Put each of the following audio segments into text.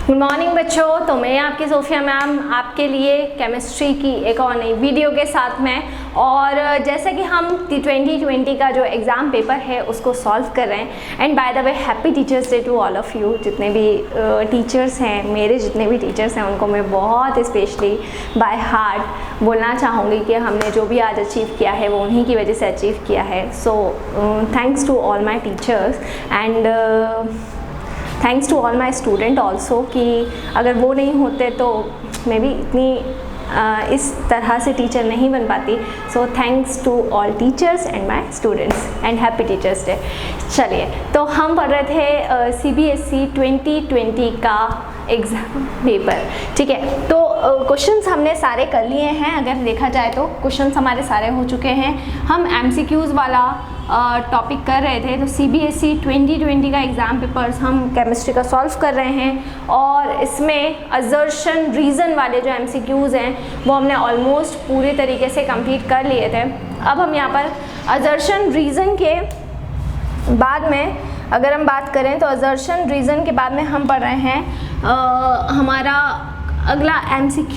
Good morning बच्चों। तो मैं आपकी सोफिया मैम आपके लिए केमिस्ट्री की एक और नई वीडियो के साथ में, और जैसा कि हम 2020 का जो एग्ज़ाम पेपर है उसको सॉल्व कर रहे हैं। And by the way happy teachers day to all of you. जितने भी टीचर्स हैं, मेरे जितने भी टीचर्स हैं, उनको मैं बहुत स्पेशली बाय हार्ट बोलना चाहूँगी कि हमने जो भी आज अचीव किया है वो उन्हीं की वजह से अचीव किया है। So thanks to all my teachers and thanks to all my student also, कि अगर वो नहीं होते तो मैं भी इतनी इस तरह से टीचर नहीं बन पाती। So thanks to all teachers and my students and happy teachers day. चलिए, तो हम पढ़ रहे थे CBSE 2020 का एग्ज़ाम पेपर, ठीक है। तो क्वेश्चंस हमने सारे कर लिए हैं। अगर देखा जाए तो क्वेश्चंस हमारे सारे हो चुके हैं। हम MCQs वाला टॉपिक कर रहे थे। तो CBSE 2020 का एग्ज़ाम पेपर्स हम केमिस्ट्री का सॉल्व कर रहे हैं, और इसमें असर्शन रीज़न वाले जो MCQs हैं वो हमने ऑलमोस्ट पूरे तरीके से कंप्लीट कर लिए थे। अब हम यहाँ पर असर्शन रीज़न के बाद में अगर हम बात करें तो असर्शन रीज़न के बाद में हम पढ़ रहे हैं हमारा अगला MCQ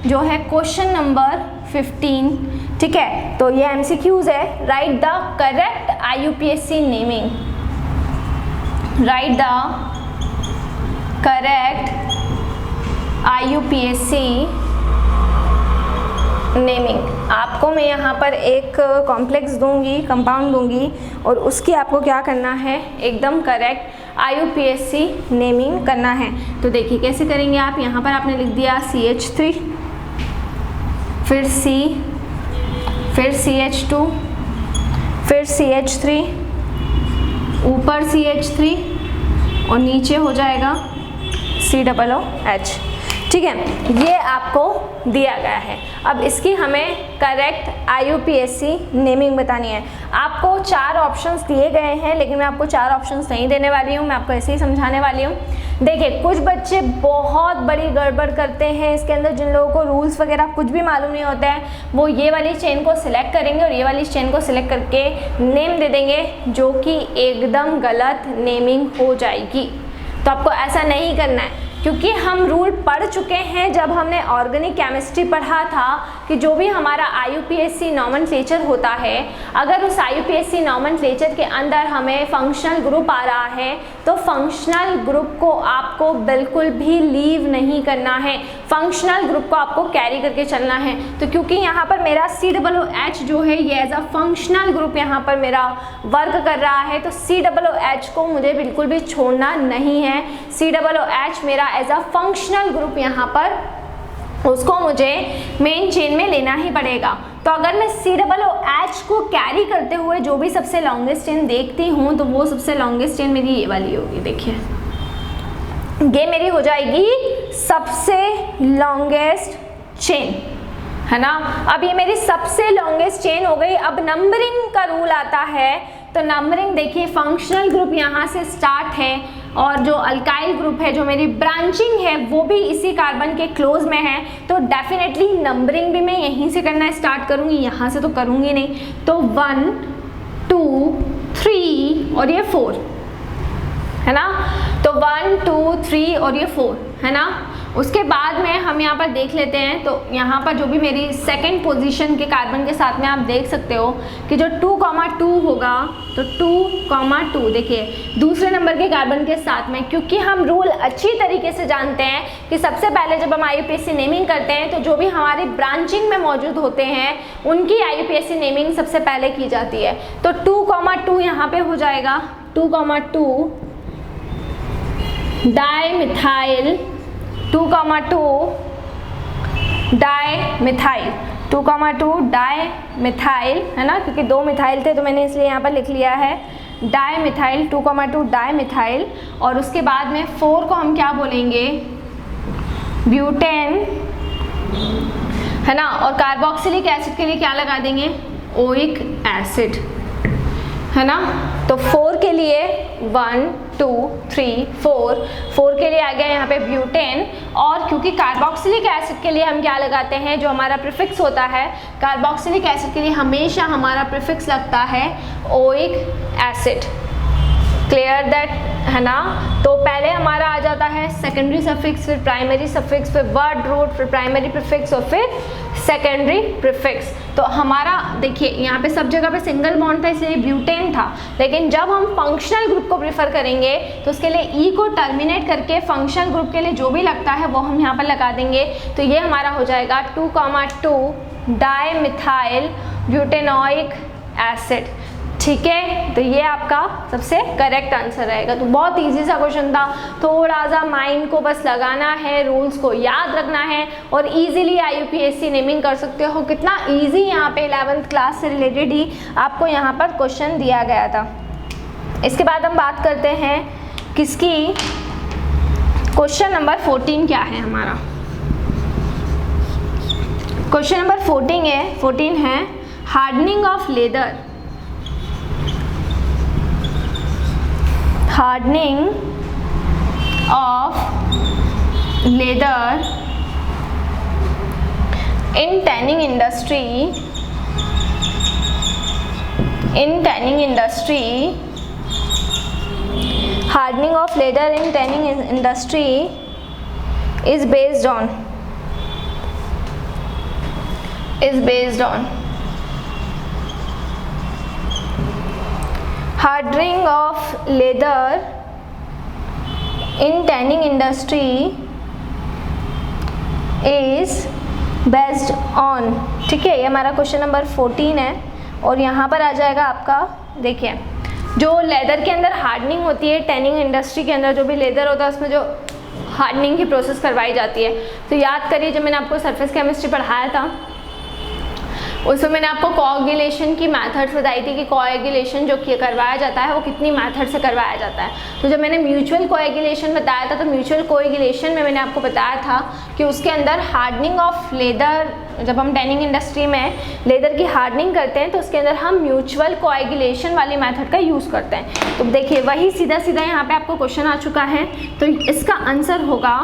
जो है क्वेश्चन नंबर 15, ठीक है। तो ये MCQs है। Right the correct IUPAC naming, right the correct IUPAC naming. आपको मैं यहाँ पर एक कॉम्प्लेक्स दूंगी, कंपाउंड दूंगी, और उसकी आपको क्या करना है, एकदम करेक्ट IUPAC नेमिंग करना है। तो देखिए कैसे करेंगे आप। यहाँ पर आपने लिख दिया CH3, फिर C, फिर CH2, फिर CH3, ऊपर CH3 और नीचे हो जाएगा COOH, ठीक है। ये आपको दिया गया है। अब इसकी हमें करेक्ट IUPAC नेमिंग बतानी है। आपको 4 ऑप्शंस दिए गए हैं, लेकिन मैं आपको 4 ऑप्शंस नहीं देने वाली हूँ, मैं आपको ऐसे ही समझाने वाली हूँ। देखिए, कुछ बच्चे बहुत बड़ी गड़बड़ करते हैं इसके अंदर। जिन लोगों को रूल्स वगैरह कुछ भी मालूम नहीं होता है, वो ये वाली चेन को सिलेक्ट करेंगे और ये वाली चेन को सिलेक्ट करके नेम दे देंगे, जो कि एकदम गलत नेमिंग हो जाएगी। तो आपको ऐसा नहीं करना है, क्योंकि हम रूल पढ़ चुके हैं जब हमने ऑर्गेनिक केमिस्ट्री पढ़ा था कि जो भी हमारा IUPAC नॉमेनक्लेचर होता है, अगर उस IUPAC नॉमेनक्लेचर के अंदर हमें फंक्शनल ग्रुप आ रहा है तो फंक्शनल ग्रुप को आपको बिल्कुल भी लीव नहीं करना है, फंक्शनल ग्रुप को आपको कैरी करके चलना है। तो क्योंकि यहाँ पर मेरा COOH जो है ये एज अ फंक्शनल ग्रुप यहाँ पर मेरा वर्क कर रहा है, तो COOH को मुझे बिल्कुल भी छोड़ना नहीं है। COOH मेरा एज अ फंक्शनल ग्रुप यहाँ पर उसको मुझे मेन चेन में लेना ही पड़ेगा। तो अगर मैं COOH को कैरी करते हुए जो भी सबसे लॉन्गेस्ट चेन देखती हूँ, तो वो सबसे लॉन्गेस्ट चेन मेरी ये वाली होगी। देखिए, ये मेरी हो जाएगी सबसे लॉन्गेस्ट चेन, है ना। अब ये मेरी सबसे लॉन्गेस्ट चेन हो गई। अब नंबरिंग का रूल आता है, तो नंबरिंग देखिए, फंक्शनल ग्रुप यहाँ से स्टार्ट है, और जो अल्काइल ग्रुप है, जो मेरी ब्रांचिंग है, वो भी इसी कार्बन के क्लोज में है। तो डेफिनेटली नंबरिंग भी मैं यहीं से करना स्टार्ट करूँगी, यहाँ से तो करूँगी नहीं। तो 1 2 3 और ये 4, है ना। तो 1 2 3 और ये 4, है ना। उसके बाद में हम यहाँ पर देख लेते हैं। तो यहाँ पर जो भी मेरी सेकंड पोजीशन के कार्बन के साथ में आप देख सकते हो कि जो 2,2 होगा, तो 2,2 देखिए दूसरे नंबर के कार्बन के साथ में, क्योंकि हम रूल अच्छी तरीके से जानते हैं कि सबसे पहले जब हम IUPAC नेमिंग करते हैं तो जो भी हमारी ब्रांचिंग में मौजूद होते हैं उनकी IUPAC नेमिंग सबसे पहले की जाती है। तो 2,2 यहाँ पे हो जाएगा 2,2 डाइमिथाइल, 2,2 डाइमिथाइल, 2,2 डाइमिथाइल, है ना, क्योंकि 2 मिथाइल थे तो मैंने इसलिए यहाँ पर लिख लिया है डाइमिथाइल, 2,2 डाइमिथाइल। और उसके बाद में 4 को हम क्या बोलेंगे, ब्यूटेन, है ना। और कार्बोक्सिलिक एसिड के लिए क्या लगा देंगे, ओइक एसिड, है ना। तो 4 के लिए 1 2 3 4 के लिए आ गया यहाँ पे ब्यूटेन। और क्योंकि कार्बोक्सिलिक एसिड के लिए हम क्या लगाते हैं, जो हमारा प्रीफिक्स होता है, कार्बोक्सिलिक एसिड के लिए हमेशा हमारा प्रीफिक्स लगता है ओइक एसिड। क्लियर दैट, है ना। तो पहले हमारा आ जाता है सेकेंडरी सफिक्स, फिर प्राइमरी सफिक्स, फिर वर्ड रूट, फिर प्राइमरी प्रीफिक्स और फिर सेकेंडरी प्रीफिक्स। तो हमारा देखिए यहाँ पे सब जगह पे सिंगल बॉन्ड था इसलिए ब्यूटेन था, लेकिन जब हम फंक्शनल ग्रुप को प्रेफर करेंगे तो उसके लिए ई को टर्मिनेट करके फंक्शनल ग्रुप के लिए जो भी लगता है वो हम यहाँ पर लगा देंगे। तो ये हमारा हो जाएगा 2,2 डाइमिथाइल ब्यूटेनोइक एसिड। ठीक है, तो ये आपका सबसे करेक्ट आंसर रहेगा। तो बहुत इजी सा क्वेश्चन था, थोड़ा सा माइंड को बस लगाना है, रूल्स को याद रखना है और इजीली IUPAC नेमिंग कर सकते हो। कितना इजी यहाँ पे 11th क्लास से रिलेटेड ही आपको यहाँ पर क्वेश्चन दिया गया था। इसके बाद हम बात करते हैं किसकी, क्वेश्चन नंबर 14 क्या है हमारा। क्वेश्चन नंबर 14 है hardening of leather. Hardening of leather in tanning industry hardening of leather in tanning industry is based on hardening of leather in tanning industry is based on। ठीक है, ये हमारा question number 14 है और यहाँ पर आ जाएगा आपका, देखिए जो लेदर के अंदर हार्डनिंग होती है, टैनिंग इंडस्ट्री के अंदर जो भी लेदर होता है उसमें जो हार्डनिंग की प्रोसेस करवाई जाती है। तो याद करिए जब मैंने आपको सरफेस केमिस्ट्री पढ़ाया था उसमें मैंने आपको कोएगुलेशन की मेथड्स बताई थी कि कोएगुलेशन जो करवाया जाता है वो कितनी मेथड से करवाया जाता है। तो जब मैंने म्यूचुअल कोएगुलेशन बताया था तो म्यूचुअल कोएगुलेशन में मैंने आपको बताया था कि उसके अंदर हार्डनिंग ऑफ लेदर, जब हम टैनिंग इंडस्ट्री में लेदर की हार्डनिंग करते हैं तो उसके अंदर हम म्यूचुअल कोएगुलेशन वाली मेथड का यूज़ करते हैं। तो देखिए वही सीधा सीधा यहाँ पर आपको क्वेश्चन आ चुका है। तो इसका आंसर होगा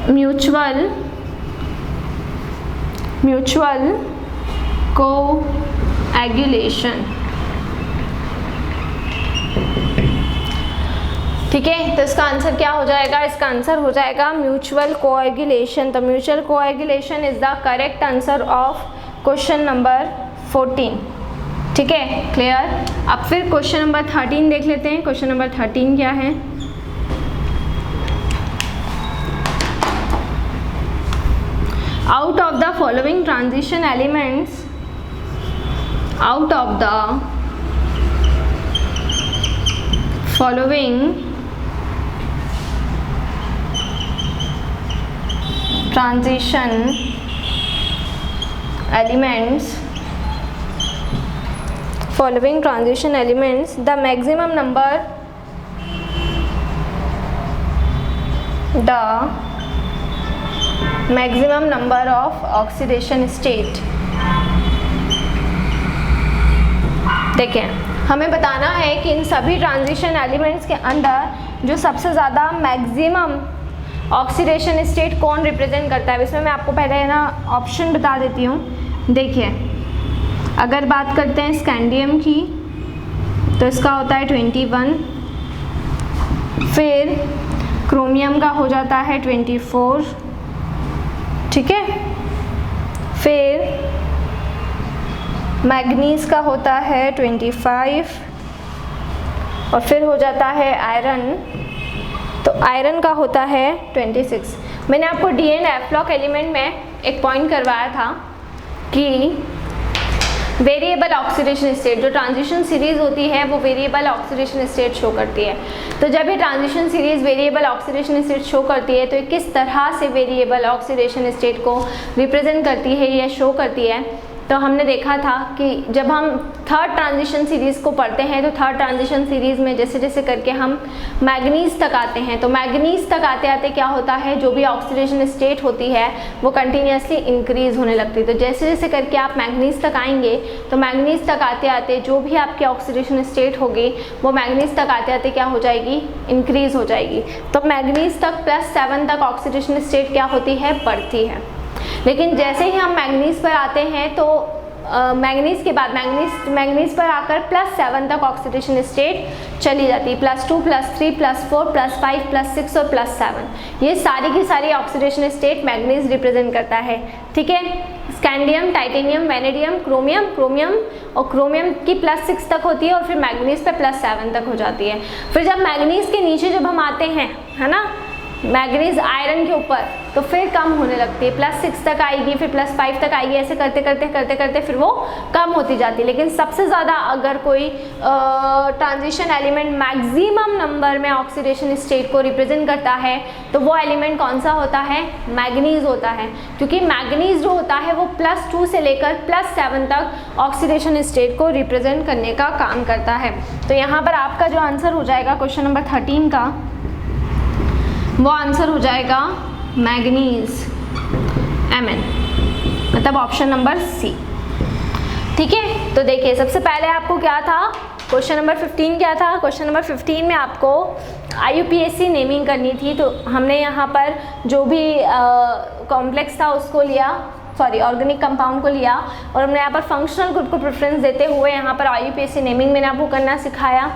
म्यूचुअल कोएगुलेशन। ठीक है, तो इसका आंसर क्या हो जाएगा, इसका आंसर हो जाएगा म्यूचुअल कोएगुलेशन। तो mutual coagulation is the correct answer of question number 14। ठीक है, क्लियर। अब फिर क्वेश्चन नंबर 13 देख लेते हैं। क्वेश्चन नंबर 13 क्या है, out of the following transition elements, out of the following transition elements, the maximum number of oxidation state। देखिए हमें बताना है कि इन सभी ट्रांजिशन एलिमेंट्स के अंदर जो सबसे ज़्यादा मैक्सिमम ऑक्सीडेशन स्टेट कौन रिप्रेजेंट करता है। इसमें मैं आपको पहले ना ऑप्शन बता देती हूँ। देखिए अगर बात करते हैं स्कैंडियम की तो इसका होता है 21, फिर क्रोमियम का हो जाता है 24, ठीक है, फिर मैग्नीज का होता है 25 और फिर हो जाता है आयरन, तो आयरन का होता है 26। मैंने आपको DNF ब्लॉक एलिमेंट में एक पॉइंट करवाया था कि वेरिएबल ऑक्सीडेशन स्टेट, जो ट्रांजिशन सीरीज होती है वो वेरिएबल ऑक्सीडेशन स्टेट शो करती है। तो जब ये transition series variable oxidation state show करती है तो ये किस तरह से वेरिएबल ऑक्सीडेशन स्टेट को रिप्रेजेंट करती है या शो करती है। तो हमने देखा था कि जब हम थर्ड ट्रांजिशन सीरीज़ को पढ़ते हैं तो थर्ड ट्रांजिशन सीरीज़ में जैसे जैसे करके हम मैग्नीज तक आते हैं, तो मैग्नीज तक आते आते क्या होता है, जो भी ऑक्सीडेशन स्टेट होती है वो कंटिन्यूसली इंक्रीज़ होने लगती है। तो जैसे जैसे करके आप मैग्नीज तक आएंगे तो मैग्नीज तक आते आते जो भी आपकी ऑक्सीडेशन स्टेट होगी वो मैग्नीज तक आते आते क्या हो जाएगी, इंक्रीज़ हो जाएगी। तो मैग्नीज तक +7 तक ऑक्सीडेशन स्टेट क्या होती है, बढ़ती है। लेकिन जैसे ही हम मैग्नीज पर आते हैं तो मैंगनीज के बाद मैंगनीज पर आकर +7 तक ऑक्सीडेशन स्टेट चली जाती है, +2 +3 +4 +5 +6 और +7, ये सारी की सारी ऑक्सीडेशन स्टेट मैंगनीज रिप्रेजेंट करता है। ठीक है, स्कैंडियम, टाइटेनियम, वैनेडियम, क्रोमियम और क्रोमियम की +6 तक होती है और फिर मैंगनीज पे +7 तक हो जाती है। फिर जब मैंगनीज के नीचे जब हम आते हैं, है ना, मैंगनीज आयरन के ऊपर, तो फिर कम होने लगती है, +6 तक आएगी, फिर +5 तक आएगी, ऐसे करते करते फिर वो कम होती जाती है। लेकिन सबसे ज़्यादा अगर कोई ट्रांजिशन एलिमेंट मैक्सिमम नंबर में ऑक्सीडेशन स्टेट को रिप्रेजेंट करता है तो वो एलिमेंट कौन सा होता है? मैंगनीज होता है, क्योंकि मैंगनीज जो होता है वो +2 से लेकर +7 तक ऑक्सीडेशन स्टेट को रिप्रेजेंट करने का काम करता है। तो यहाँ पर आपका जो आंसर हो जाएगा क्वेश्चन नंबर 13 का, वो आंसर हो जाएगा मैंगनीज, Mn, मतलब ऑप्शन नंबर सी। ठीक है, तो देखिए सबसे पहले आपको क्या था, क्वेश्चन नंबर 15 क्या था? क्वेश्चन नंबर 15 में आपको IUPAC नेमिंग करनी थी, तो हमने यहाँ पर जो भी कॉम्प्लेक्स था उसको लिया, सॉरी ऑर्गेनिक कंपाउंड को लिया, और हमने यहाँ पर फंक्शनल ग्रुप को प्रेफरेंस देते हुए यहाँ पर IUPAC नेमिंग मैंने आपको करना सिखाया।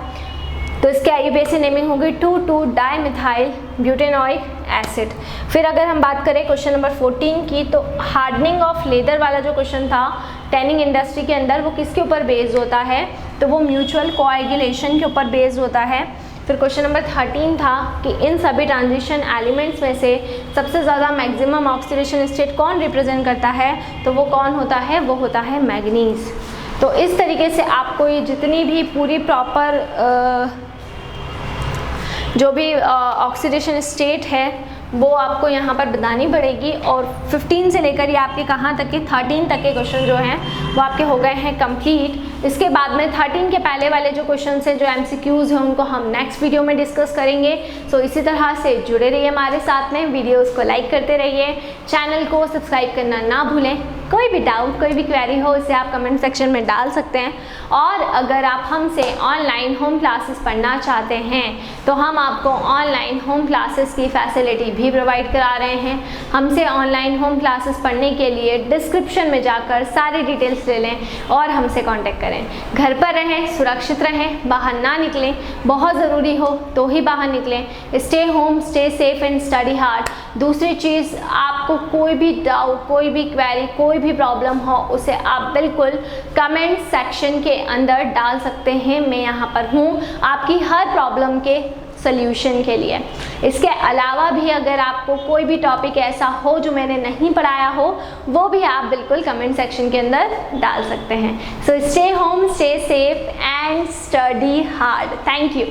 तो इसके IUPAC नेमिंग होगी 2,2-डाइमिथाइल ब्यूटेनोइक एसिड। फिर अगर हम बात करें क्वेश्चन नंबर 14 की, तो हार्डनिंग ऑफ लेदर वाला जो क्वेश्चन था टैनिंग इंडस्ट्री के अंदर, वो किसके ऊपर बेस्ड होता है? तो वो म्यूचुअल कोएगुलेशन के ऊपर बेस्ड होता है। फिर क्वेश्चन नंबर 13 था कि इन सभी ट्रांजिशन एलिमेंट्स में से सबसे ज़्यादा मैक्सिमम ऑक्सीडेशन स्टेट कौन रिप्रेजेंट करता है? तो वो कौन होता है? वो होता है मैंगनीज। तो इस तरीके से आपको ये जितनी भी पूरी प्रॉपर जो भी ऑक्सीडेशन स्टेट है वो आपको यहाँ पर बतानी पड़ेगी। और 15 से लेकर ये आपके कहाँ तक के 13 तक के क्वेश्चन जो हैं वो आपके हो गए हैं कंप्लीट। इसके बाद में 13 के पहले वाले जो क्वेश्चन हैं, जो MCQs हैं, उनको हम नेक्स्ट वीडियो में डिस्कस करेंगे। सो इसी तरह से जुड़े रहिए हमारे साथ में, वीडियोस को लाइक करते रहिए, चैनल को सब्सक्राइब करना ना भूलें। कोई भी डाउट, कोई भी क्वेरी हो, इसे आप कमेंट सेक्शन में डाल सकते हैं। और अगर आप हमसे ऑनलाइन होम क्लासेस पढ़ना चाहते हैं तो हम आपको ऑनलाइन होम क्लासेस की फैसिलिटी भी प्रोवाइड करा रहे हैं। हमसे ऑनलाइन होम क्लासेस पढ़ने के लिए डिस्क्रिप्शन में जाकर सारी डिटेल्स ले लें और हमसे कांटेक्ट करें। घर पर रहें, सुरक्षित रहें, बाहर ना निकलें, बहुत ज़रूरी हो तो ही बाहर निकलें। Stay home, stay safe and study hard. दूसरी चीज़, आपको कोई भी डाउट, कोई भी क्वेरी, कोई भी प्रॉब्लम हो, उसे आप बिल्कुल कमेंट सेक्शन के अंदर डाल सकते हैं। मैं यहाँ पर हूँ आपकी हर प्रॉब्लम के सल्यूशन के लिए। इसके अलावा भी अगर आपको कोई भी टॉपिक ऐसा हो जो मैंने नहीं पढ़ाया हो, वो भी आप बिल्कुल कमेंट सेक्शन के अंदर डाल सकते हैं। So stay home, stay safe and study hard. Thank you.